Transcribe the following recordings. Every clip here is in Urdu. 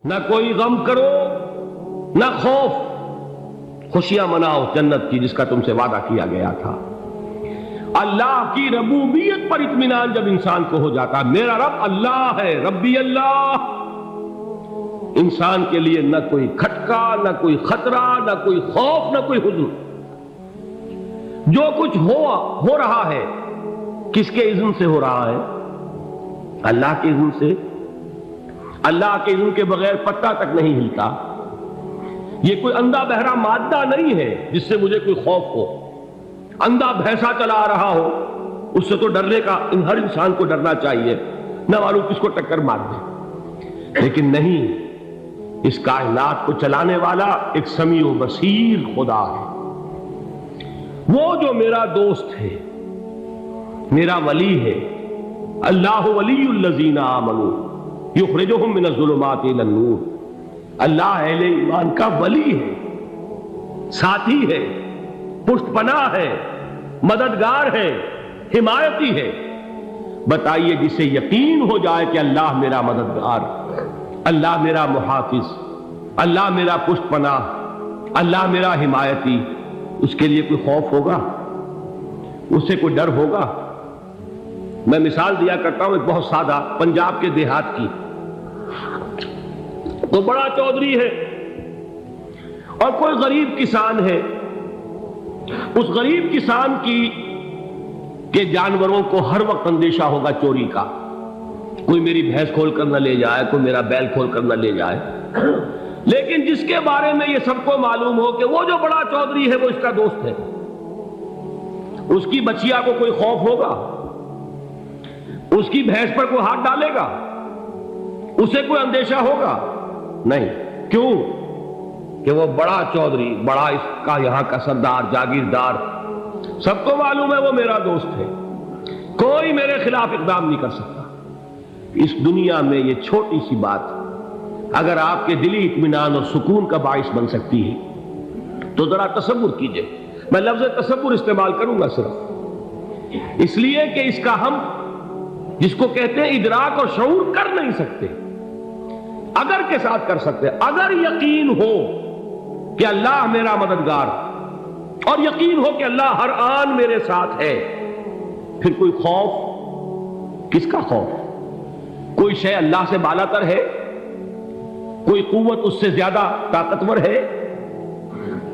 نہ کوئی غم کرو نہ خوف، خوشیاں مناؤ جنت کی جس کا تم سے وعدہ کیا گیا تھا۔ اللہ کی ربوبیت پر اطمینان جب انسان کو ہو جاتا، میرا رب اللہ ہے، ربی اللہ، انسان کے لیے نہ کوئی کھٹکا، نہ کوئی خطرہ، نہ کوئی خوف، نہ کوئی حزن۔ جو کچھ ہو رہا ہے کس کے اذن سے ہو رہا ہے؟ اللہ کے اذن سے۔ اللہ کے اذن کے بغیر پتہ تک نہیں ہلتا۔ یہ کوئی اندھا بہرا مادہ نہیں ہے جس سے مجھے کوئی خوف ہو۔ اندھا بھینسا چلا رہا ہو اس سے تو ڈرنے کا ہر انسان کو ڈرنا چاہیے، نہ معلوم کس کو ٹکر مار دے۔ لیکن نہیں، اس کائنات کو چلانے والا ایک سمیع و بصیر خدا ہے۔ وہ جو میرا دوست ہے، میرا ولی ہے، اللہ ولی الذین آمنوا یخرجہم من الظلمات الی النور۔ اللہ اہل ایمان کا ولی ہے، ساتھی ہے، پشت پناہ ہے، مددگار ہے، حمایتی ہے۔ بتائیے جسے یقین ہو جائے کہ اللہ میرا مددگار، اللہ میرا محافظ، اللہ میرا پشت پناہ، اللہ میرا حمایتی، اس کے لیے کوئی خوف ہوگا؟ اس سے کوئی ڈر ہوگا؟ میں مثال دیا کرتا ہوں ایک بہت سادہ، پنجاب کے دیہات کی۔ تو بڑا چودھری ہے اور کوئی غریب کسان ہے۔ اس غریب کسان کے جانوروں کو ہر وقت اندیشہ ہوگا چوری کا، کوئی میری بھینس کھول کر نہ لے جائے، کوئی میرا بیل کھول کر نہ لے جائے۔ لیکن جس کے بارے میں یہ سب کو معلوم ہو کہ وہ جو بڑا چودھری ہے وہ اس کا دوست ہے، اس کی بچیا کو کوئی خوف ہوگا؟ اس کی بھینس پر کوئی ہاتھ ڈالے گا؟ اسے کوئی اندیشہ ہوگا؟ نہیں۔ کیوں؟ کہ وہ بڑا چودھری، بڑا اس کا یہاں کا سردار، جاگیردار، سب کو معلوم ہے وہ میرا دوست ہے، کوئی میرے خلاف اقدام نہیں کر سکتا۔ اس دنیا میں یہ چھوٹی سی بات اگر آپ کے دلی اطمینان اور سکون کا باعث بن سکتی ہے تو ذرا تصور کیجئے۔ میں لفظ تصور استعمال کروں گا صرف اس لیے کہ اس کا ہم جس کو کہتے ہیں ادراک اور شعور کر نہیں سکتے، اگر کے ساتھ کر سکتے۔ اگر یقین ہو کہ اللہ میرا مددگار اور یقین ہو کہ اللہ ہر آن میرے ساتھ ہے، پھر کوئی خوف؟ کس کا خوف؟ کوئی شے اللہ سے بالا تر ہے؟ کوئی قوت اس سے زیادہ طاقتور ہے؟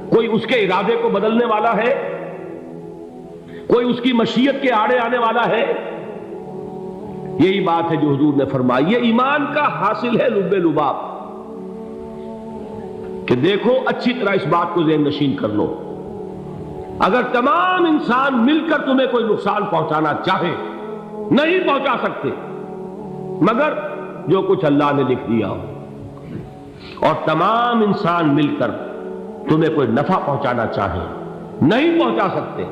کوئی اس کے ارادے کو بدلنے والا ہے؟ کوئی اس کی مشیت کے آڑے آنے والا ہے؟ یہی بات ہے جو حضور نے فرمائی، یہ ایمان کا حاصل ہے لب لباب، کہ دیکھو اچھی طرح اس بات کو ذہن نشین کر لو، اگر تمام انسان مل کر تمہیں کوئی نقصان پہنچانا چاہے نہیں پہنچا سکتے، مگر جو کچھ اللہ نے لکھ دیا ہو، اور تمام انسان مل کر تمہیں کوئی نفع پہنچانا چاہے نہیں پہنچا سکتے،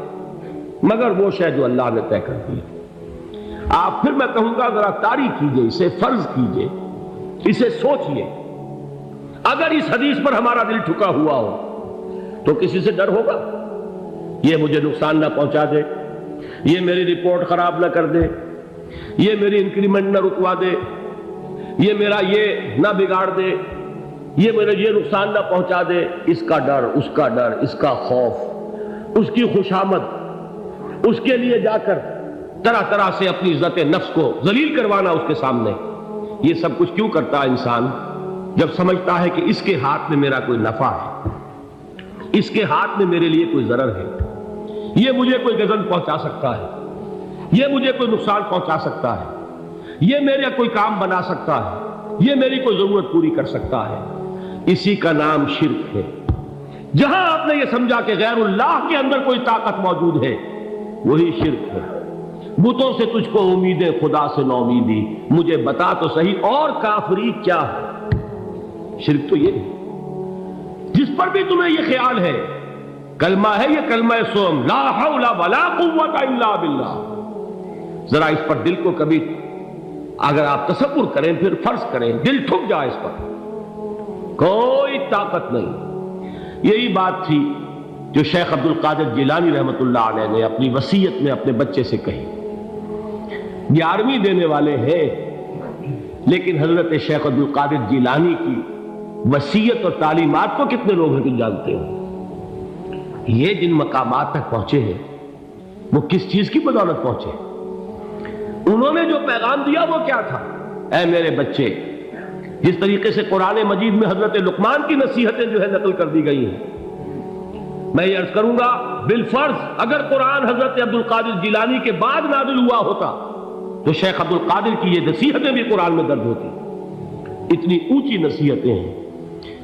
مگر وہ شے جو اللہ نے طے کر دی۔ آپ پھر میں کہوں گا ذرا طاری کیجئے، اسے فرض کیجئے، اسے سوچئے۔ اگر اس حدیث پر ہمارا دل ٹھکا ہوا ہو تو کسی سے ڈر ہوگا؟ یہ مجھے نقصان نہ پہنچا دے، یہ میری رپورٹ خراب نہ کر دے، یہ میری انکریمنٹ نہ رکوا دے، یہ میرا یہ نہ بگاڑ دے، یہ میرے یہ نقصان نہ پہنچا دے۔ اس کا ڈر، اس کا ڈر، اس کا خوف، اس کی خوشامد، اس کے لیے جا کر طرح طرح سے اپنی عزت نفس کو ذلیل کروانا اس کے سامنے، یہ سب کچھ کیوں کرتا ہے انسان؟ جب سمجھتا ہے کہ اس کے ہاتھ میں میرا کوئی نفع ہے، اس کے ہاتھ میں میرے لیے کوئی ضرر ہے، یہ مجھے کوئی غضب پہنچا سکتا ہے، یہ مجھے کوئی نقصان پہنچا سکتا ہے، یہ میرا کوئی کام بنا سکتا ہے، یہ میری کوئی ضرورت پوری کر سکتا ہے، اسی کا نام شرک ہے۔ جہاں آپ نے یہ سمجھا کہ غیر اللہ کے اندر کوئی طاقت موجود ہے، وہی شرک ہے۔ بتوں سے تجھ کو امیدیں، خدا سے نو امیدی، مجھے بتا تو صحیح اور کافری کیا ہے؟ شرک تو یہ ہے۔ جس پر بھی تمہیں یہ خیال ہے، کلمہ ہے یہ کلمہ سوم، لا حول ولا قوت الا باللہ، ذرا اس پر دل کو کبھی اگر آپ تصور کریں، پھر فرض کریں، دل ٹھک جائے اس پر، کوئی طاقت نہیں۔ یہی بات تھی جو شیخ عبد القادر جیلانی رحمۃ اللہ علیہ نے اپنی وصیت میں اپنے بچے سے کہی۔ 11ویں دینے والے ہیں، لیکن حضرت شیخ عبد القادر جیلانی کی وصیت اور تعلیمات کو کتنے لوگ ہیں کہ جانتے ہو؟ یہ جن مقامات تک پہنچے ہیں وہ کس چیز کی بدولت پہنچے؟ انہوں نے جو پیغام دیا وہ کیا تھا؟ اے میرے بچے، جس طریقے سے قرآن مجید میں حضرت لقمان کی نصیحتیں جو ہے نقل کر دی گئی ہیں، میں یہ عرض کروں گا بالفرض اگر قرآن حضرت عبد القادر جیلانی کے بعد نازل ہوا ہوتا تو شیخ عبد القادر کی یہ نصیحتیں بھی قرآن میں درج ہوتی۔ اتنی اونچی نصیحتیں ہیں۔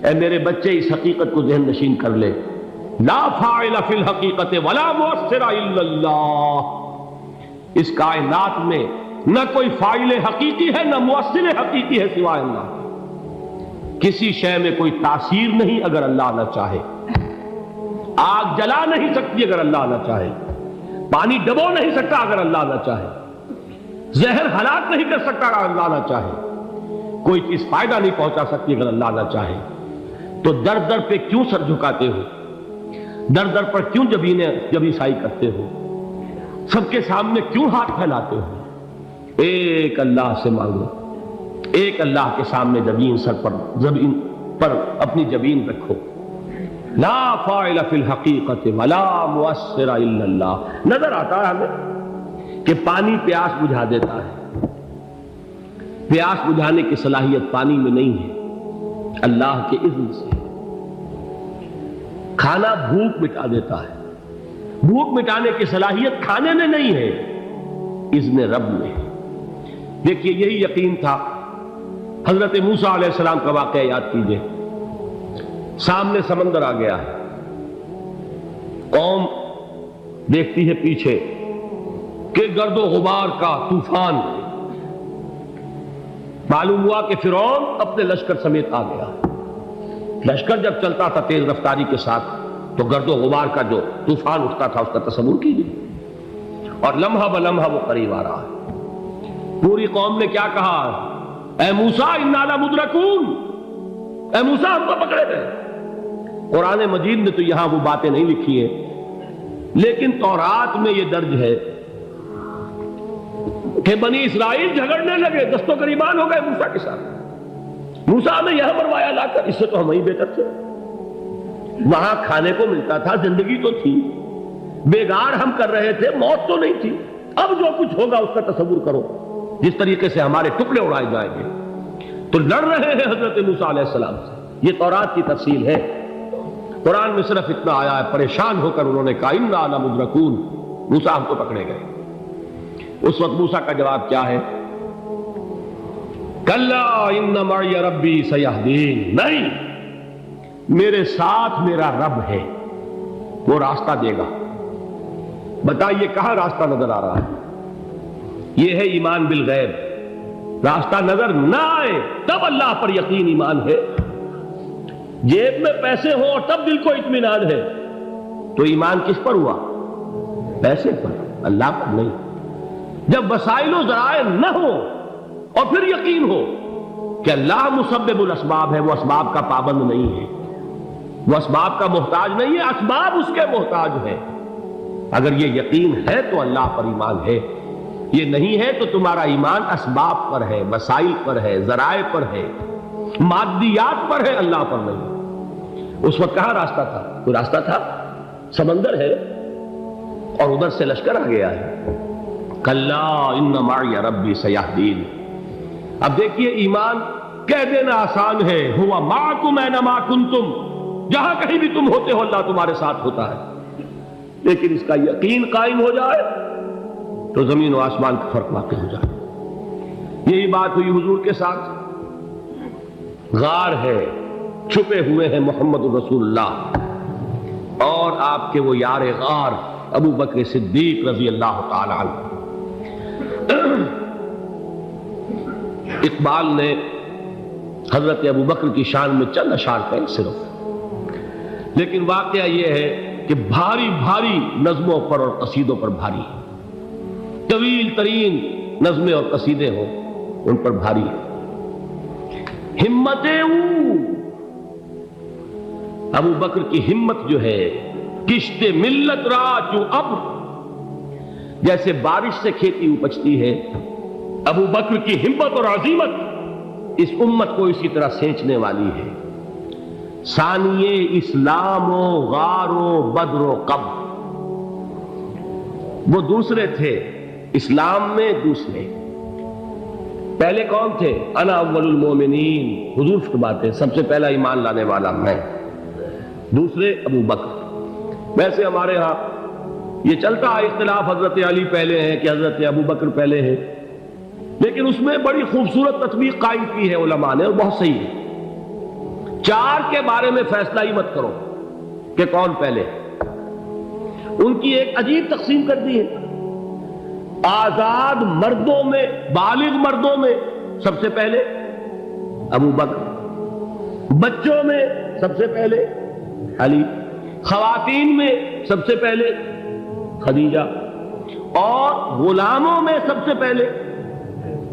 اے میرے بچے، اس حقیقت کو ذہن نشین کر لے، لا فاعل فی الحقیقت ولا مؤثر الا اللہ۔ اس کائنات میں نہ کوئی فاعل حقیقی ہے نہ مؤثر حقیقی ہے سوائے اللہ۔ کسی شے میں کوئی تاثیر نہیں اگر اللہ نہ چاہے۔ آگ جلا نہیں سکتی اگر اللہ نہ چاہے، پانی ڈبو نہیں سکتا اگر اللہ نہ چاہے، زہر ہلاک نہیں کر سکتا اگر اللہ نہ چاہے، کوئی چیز فائدہ نہیں پہنچا سکتی اگر اللہ نہ چاہے۔ تو در در پہ کیوں سر جھکاتے ہو؟ در در پر کیوں جبیں سائی کرتے ہو؟ سب کے سامنے کیوں ہاتھ پھیلاتے ہو؟ ایک اللہ سے مانگو، ایک اللہ کے سامنے زمین پر اپنی جبین رکھو۔ لا فاعل فی الحقیقت ولا مؤثر الا اللہ۔ نظر آتا ہے ہمیں کہ پانی پیاس بجھا دیتا ہے، پیاس بجھانے کی صلاحیت پانی میں نہیں ہے، اللہ کے اذن سے۔ کھانا بھوک مٹا دیتا ہے، بھوک مٹانے کی صلاحیت کھانے میں نہیں ہے، اذن رب میں۔ دیکھیے یہی یقین تھا حضرت موسیٰ علیہ السلام کا واقعہ یاد کیجئے۔ سامنے سمندر آ گیا ہے، قوم دیکھتی ہے پیچھے کہ گرد و غبار کا طوفان۔ معلوم ہوا کہ فرعون اپنے لشکر سمیت آ گیا۔ لشکر جب چلتا تھا تیز رفتاری کے ساتھ تو گرد و غبار کا جو طوفان اٹھتا تھا اس کا تصور کیجیے، اور لمحہ بلمحہ وہ قریب آ رہا ہے۔ پوری قوم نے کیا کہا؟ اے موسیٰ انا لمدرکون، اے موسیٰ ہم کو پکڑے گئے۔ قرآن مجید نے تو یہاں وہ باتیں نہیں لکھی ہیں، لیکن تورات میں یہ درج ہے کہ بنی اسرائیل جھگڑنے لگے، دست و گریبان ہو گئے موسیٰ کے ساتھ۔ موسیٰ نے یہاں مروایا لا کر، اس سے تو ہم ہی بہتر تھے، وہاں کھانے کو ملتا تھا، زندگی تو تھی، بیگار ہم کر رہے تھے، موت تو نہیں تھی۔ اب جو کچھ ہوگا اس کا تصور کرو، جس طریقے سے ہمارے ٹکڑے اڑائے جائیں گے۔ تو لڑ رہے ہیں حضرت موسیٰ علیہ السلام سے۔ یہ تورات کی تفصیل ہے، قرآن میں صرف اتنا آیا ہے، پریشان ہو کر انہوں نے کہا انا لمدرکون، موسیٰ ہم کو پکڑے گئے۔ اس وقت موسیٰ کا جواب کیا ہے؟ کلا ان معی ربی سیہدین، نہیں، میرے ساتھ میرا رب ہے، وہ راستہ دے گا۔ بتائیے کہاں راستہ نظر آ رہا ہے؟ یہ ہے ایمان بالغیب۔ راستہ نظر نہ آئے تب اللہ پر یقین ایمان ہے۔ جیب میں پیسے ہوں اور تب دل کو اطمینان ہے تو ایمان کس پر ہوا؟ پیسے پر، اللہ پر نہیں۔ جب وسائل و ذرائع نہ ہو اور پھر یقین ہو کہ اللہ مسبب الاسباب ہے، وہ اسباب کا پابند نہیں ہے، وہ اسباب کا محتاج نہیں ہے، اسباب اس کے محتاج ہے۔ اگر یہ یقین ہے تو اللہ پر ایمان ہے، یہ نہیں ہے تو تمہارا ایمان اسباب پر ہے، وسائل پر ہے، ذرائع پر ہے، مادیات پر ہے، اللہ پر نہیں۔ اس وقت کہاں راستہ تھا؟ کوئی راستہ تھا؟ سمندر ہے اور ادھر سے لشکر آ گیا ہے۔ کلا ان معی ربی سیہدین۔ اب دیکھیے ایمان کہہ دینا آسان ہے، ہوا معکم اینما کنتم، جہاں کہیں بھی تم ہوتے ہو اللہ تمہارے ساتھ ہوتا ہے، لیکن اس کا یقین قائم ہو جائے تو زمین و آسمان کا فرق واقع ہو جائے۔ یہی بات ہوئی حضور کے ساتھ۔ غار ہے، چھپے ہوئے ہیں محمد رسول اللہ اور آپ کے وہ یار غار ابو بکر صدیق رضی اللہ تعالی عنہ۔ اقبال نے حضرت ابو بکر کی شان میں چند اشعار کہے صرف، لیکن واقعہ یہ ہے کہ بھاری بھاری نظموں پر اور قصیدوں پر بھاری ہے، طویل ترین نظمیں اور قصیدے ہوں ان پر بھاری ہے۔ ہمتیں ابو بکر کی ہمت جو ہے، کشت ملت را چوں ابر، جیسے بارش سے کھیتی اپجتی ہے، ابو بکر کی ہمت اور عزیمت اس امت کو اسی طرح سینچنے والی ہے۔ ثانیے اسلام و غار و بدر و قبر، وہ دوسرے تھے اسلام میں، دوسرے پہلے کون تھے؟ انا اول المومنین، حضور فرماتے سب سے پہلا ایمان لانے والا میں، دوسرے ابو بکر۔ ویسے ہمارے ہاں یہ چلتا ہے اختلاف، حضرت علی پہلے ہیں کہ حضرت ابو بکر پہلے ہیں، لیکن اس میں بڑی خوبصورت تطبیق قائم کی ہے علماء نے، اور بہت صحیح ہے۔ چار کے بارے میں فیصلہ ہی مت کرو کہ کون پہلے، ان کی ایک عجیب تقسیم کر دی ہے۔ آزاد مردوں میں، بالغ مردوں میں سب سے پہلے ابو بکر، بچوں میں سب سے پہلے علی، خواتین میں سب سے پہلے خدیجہ، اور غلاموں میں سب سے پہلے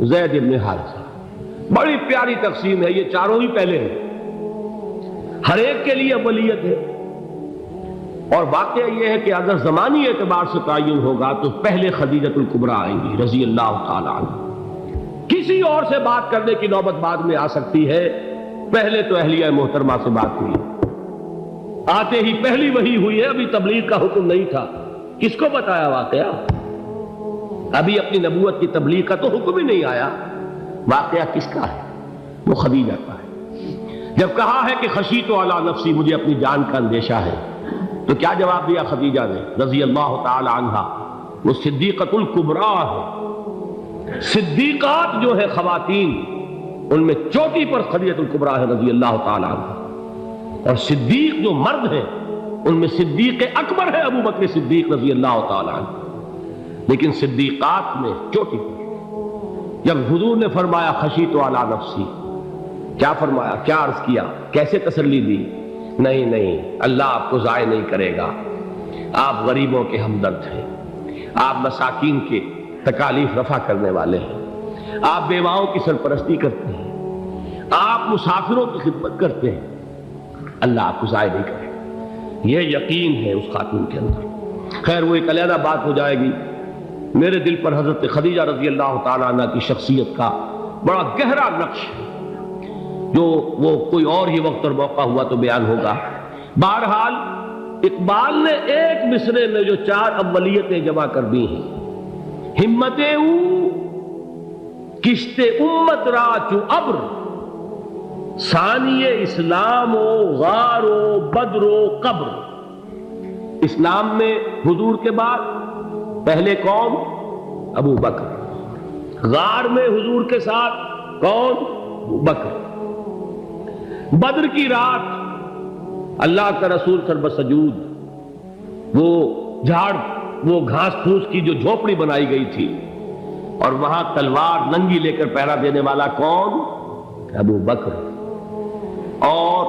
زید بن حارثہ۔ بڑی پیاری تقسیم ہے، یہ چاروں ہی پہلے ہیں، ہر ایک کے لیے اولیت ہے۔ اور واقعہ یہ ہے کہ اگر زمانی اعتبار سے تعین ہوگا تو پہلے خدیجۃ الکبریٰ آئیں گی رضی اللہ تعالی عنہ، کسی اور سے بات کرنے کی نوبت بعد میں آ سکتی ہے، پہلے تو اہلیہ محترمہ سے بات ہوئی، آتے ہی پہلی وحی ہوئی ہے، ابھی تبلیغ کا حکم نہیں تھا، کس کو بتایا واقعہ؟ ابھی اپنی نبوت کی تبلیغ کا تو حکم ہی نہیں آیا، واقعہ کس کا ہے؟ وہ خدیجہ کا ہے۔ جب کہا ہے کہ خشیت علی نفسی، مجھے اپنی جان کا اندیشہ ہے، تو کیا جواب دیا خدیجہ نے رضی اللہ تعالی عنہا؟ وہ صدیقۃ الکبریٰ ہے، صدیقات جو ہے خواتین ان میں چوٹی پر خدیجۃ الکبریٰ ہے رضی اللہ تعالی عنہا، اور صدیق جو مرد ہیں ان میں صدیق اکبر ہے ابو بکر صدیق رضی اللہ تعالی عنہ، لیکن صدیقات میں چوٹی پر۔ جب حضور نے فرمایا خشیت علی نفسی، کیا فرمایا، کیا عرض کیا، کیسے تسلی دی؟ نہیں نہیں، اللہ آپ کو ضائع نہیں کرے گا، آپ غریبوں کے ہمدرد ہیں، آپ مساکین کے تکالیف رفع کرنے والے ہیں، آپ بیواؤں کی سرپرستی کرتے ہیں، آپ مسافروں کی خدمت کرتے ہیں، اللہ آپ کو ضائع نہیں کرے گا۔ یہ یقین ہے اس خاتون کے اندر۔ خیر وہ ایک علیحدہ بات ہو جائے گی۔ میرے دل پر حضرت خدیجہ رضی اللہ تعالیٰ عنہ کی شخصیت کا بڑا گہرا نقش ہے، جو وہ کوئی اور ہی وقت اور موقع ہوا تو بیان ہوگا۔ بہرحال اقبال نے ایک مصرے میں جو چار اولیتیں جمع کر دی ہیں، ہمت او کشت امت را چو ابر، ثانی اسلام و غار و بدر و قبر۔ اسلام میں حضور کے بعد پہلے کون؟ ابو بکر۔ غار میں حضور کے ساتھ کون؟ ابو بکر۔ بدر کی رات اللہ کا رسول سر بسجود، وہ جھاڑ، وہ گھاس پھوس کی جو جھوپڑی بنائی گئی تھی، اور وہاں تلوار ننگی لے کر پہرا دینے والا کون؟ ابو بکر۔ اور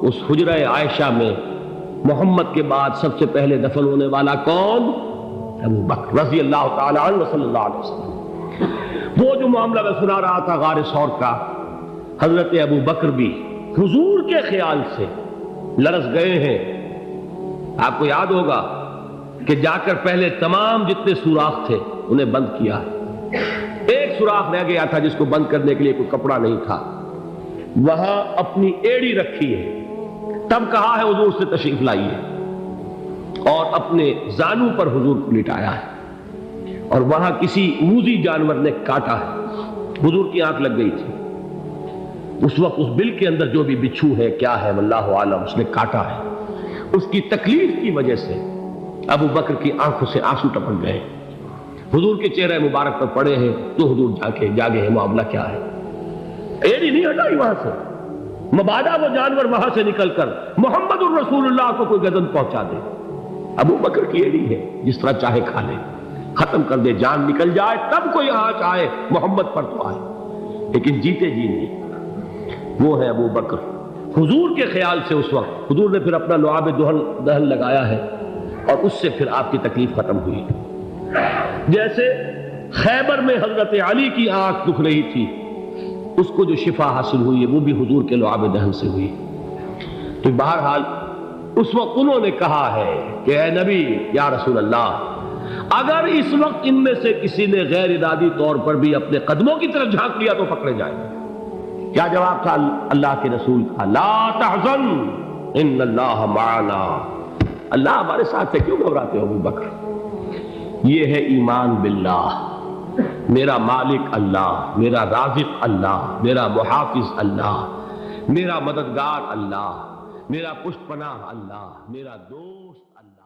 اس حجرہ عائشہ میں محمد کے بعد سب سے پہلے دفن ہونے والا کون؟ ابو بکر رضی اللہ تعالی عنہ و صلی اللہ علیہ وسلم۔ وہ جو معاملہ میں سنا رہا تھا غار ثور کا، حضرت ابو بکر بھی حضور کے خیال سے لرز گئے ہیں۔ آپ کو یاد ہوگا کہ جا کر پہلے تمام جتنے سوراخ تھے انہیں بند کیا ہے، ایک سوراخ رہ گیا تھا جس کو بند کرنے کے لیے کوئی کپڑا نہیں تھا، وہاں اپنی ایڑی رکھی ہے، تب کہا ہے حضور سے تشریف لائیے، اور اپنے زانو پر حضور کو لٹایا ہے، اور وہاں کسی موذی جانور نے کاٹا ہے، حضور کی آنکھ لگ گئی تھی، اس وقت اس بل کے اندر جو بھی بچھو ہے کیا ہے واللہ عالم، اس نے کاٹا ہے، اس کی تکلیف کی وجہ سے ابو بکر کی آنکھوں سے آنسو ٹپک گئے، حضور کے چہرے مبارک پر پڑے ہیں، تو حضور جاگے ہیں، معاملہ کیا ہے؟ ایڑی نہیں ہٹائی وہاں سے، مبادا وہ جانور وہاں سے نکل کر محمد الرسول اللہ کو کوئی گزن پہنچا دے، ابو بکر کی ایڑی ہے، جس طرح چاہے کھا لے، ختم کر دے، جان نکل جائے تب کوئی آنچ آئے، محمد پر تو آئے، لیکن جیتے جی نہیں۔ وہ ہے ابو بکر۔ حضور کے خیال سے اس وقت حضور نے پھر اپنا لعاب دہن لگایا ہے، اور اس سے پھر آپ کی تکلیف ختم ہوئی۔ جیسے خیبر میں حضرت علی کی آنکھ دکھ رہی تھی، اس کو جو شفا حاصل ہوئی ہے وہ بھی حضور کے لعاب دہن سے ہوئی۔ تو بہرحال اس وقت انہوں نے کہا ہے کہ اے نبی یا رسول اللہ، اگر اس وقت ان میں سے کسی نے غیر ارادی طور پر بھی اپنے قدموں کی طرف جھانک لیا تو پکڑے جائیں گے، کیا جواب تھا اللہ کے رسول کا؟ لا تحزن ان اللہ معنا، اللہ ہمارے ساتھ ہے، کیوں گھبراتے ہو ابو بکر؟ یہ ہے ایمان باللہ، میرا مالک اللہ، میرا رازق اللہ، میرا محافظ اللہ، میرا مددگار اللہ، میرا پشت پناہ اللہ، میرا دوست اللہ۔